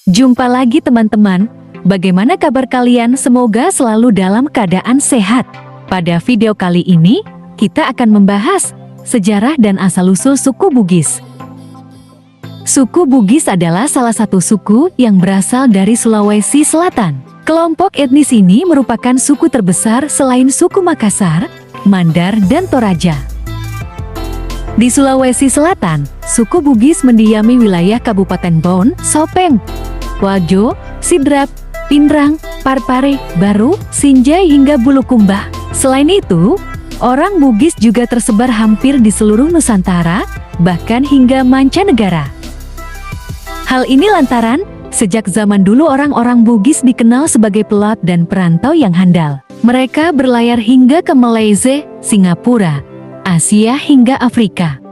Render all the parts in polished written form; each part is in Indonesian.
Jumpa lagi teman-teman, bagaimana kabar kalian? Semoga selalu dalam keadaan sehat. Pada video kali ini, kita akan membahas sejarah dan asal-usul suku Bugis. Suku Bugis adalah salah satu suku yang berasal dari Sulawesi Selatan. Kelompok etnis ini merupakan suku terbesar selain suku Makassar, Mandar, dan Toraja. Di Sulawesi Selatan, suku Bugis mendiami wilayah Kabupaten Bon, Sopeng, Wajo, Sidrap, Pindrang, Parpare, Baru, Sinjai hingga Bulukumba. Selain itu, orang Bugis juga tersebar hampir di seluruh Nusantara, bahkan hingga mancanegara. Hal ini lantaran, sejak zaman dulu orang-orang Bugis dikenal sebagai pelaut dan perantau yang handal. Mereka berlayar hingga ke Malaysia, Singapura, Asia hingga Afrika.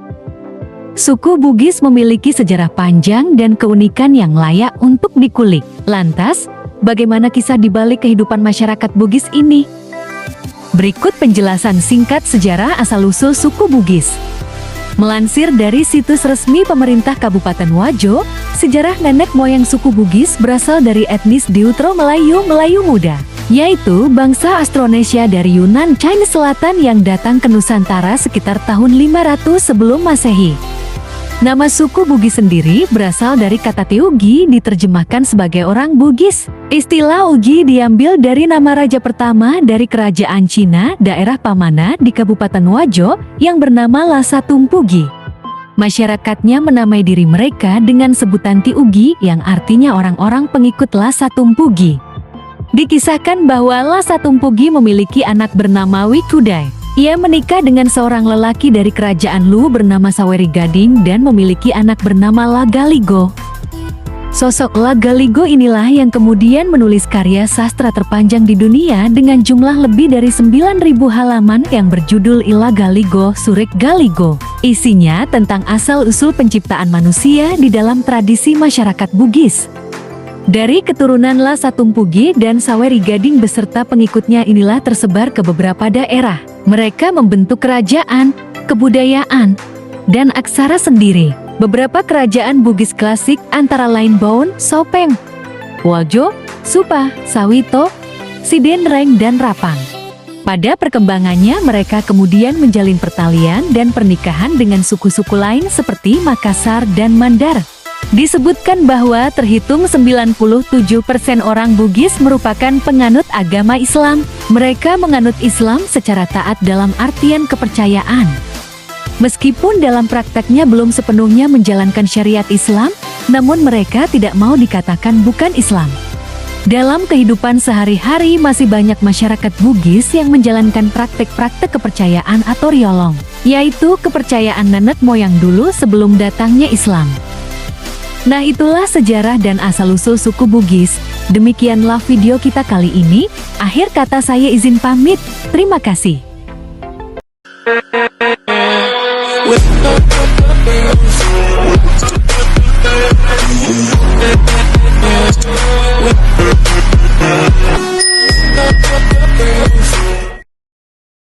Suku Bugis memiliki sejarah panjang dan keunikan yang layak untuk dikulik. Lantas, bagaimana kisah di balik kehidupan masyarakat Bugis ini? Berikut penjelasan singkat sejarah asal-usul suku Bugis. Melansir dari situs resmi pemerintah Kabupaten Wajo, sejarah nenek moyang suku Bugis berasal dari etnis Deutero Melayu Muda, yaitu bangsa Austronesia dari Yunan China Selatan yang datang ke Nusantara sekitar tahun 500 sebelum Masehi. Nama suku Bugis sendiri berasal dari kata Tiugi diterjemahkan sebagai orang Bugis. Istilah Ugi diambil dari nama raja pertama dari kerajaan Cina daerah Pamana di Kabupaten Wajo yang bernama Lasa Tumpugi. Masyarakatnya menamai diri mereka dengan sebutan Tiugi yang artinya orang-orang pengikut Lasa Tumpugi. Dikisahkan bahwa Lasa Tumpugi memiliki anak bernama Wikudai. Ia menikah dengan seorang lelaki dari kerajaan Lu bernama Saweri Gading dan memiliki anak bernama Lagaligo. Sosok Lagaligo inilah yang kemudian menulis karya sastra terpanjang di dunia dengan jumlah lebih dari 9.000 halaman yang berjudul Ilagaligo Surek Galigo. Isinya tentang asal-usul penciptaan manusia di dalam tradisi masyarakat Bugis. Dari keturunan Lasa Tumpugi dan Saweri Gading beserta pengikutnya inilah tersebar ke beberapa daerah. Mereka membentuk kerajaan, kebudayaan, dan aksara sendiri. Beberapa kerajaan Bugis klasik antara lain Bon, Sopeng, Wajo, Supa, Sawito, Sidenreng, dan Rapang. Pada perkembangannya mereka kemudian menjalin pertalian dan pernikahan dengan suku-suku lain seperti Makassar dan Mandar. Disebutkan bahwa terhitung 97% orang Bugis merupakan penganut agama Islam. Mereka menganut Islam secara taat dalam artian kepercayaan. Meskipun dalam prakteknya belum sepenuhnya menjalankan syariat Islam, namun mereka tidak mau dikatakan bukan Islam. Dalam kehidupan sehari-hari masih banyak masyarakat Bugis yang menjalankan praktek-praktek kepercayaan atau riolong, yaitu kepercayaan nenek moyang dulu sebelum datangnya Islam. Nah, itulah sejarah dan asal-usul suku Bugis. Demikianlah video kita kali ini. Akhir kata saya izin pamit. Terima kasih.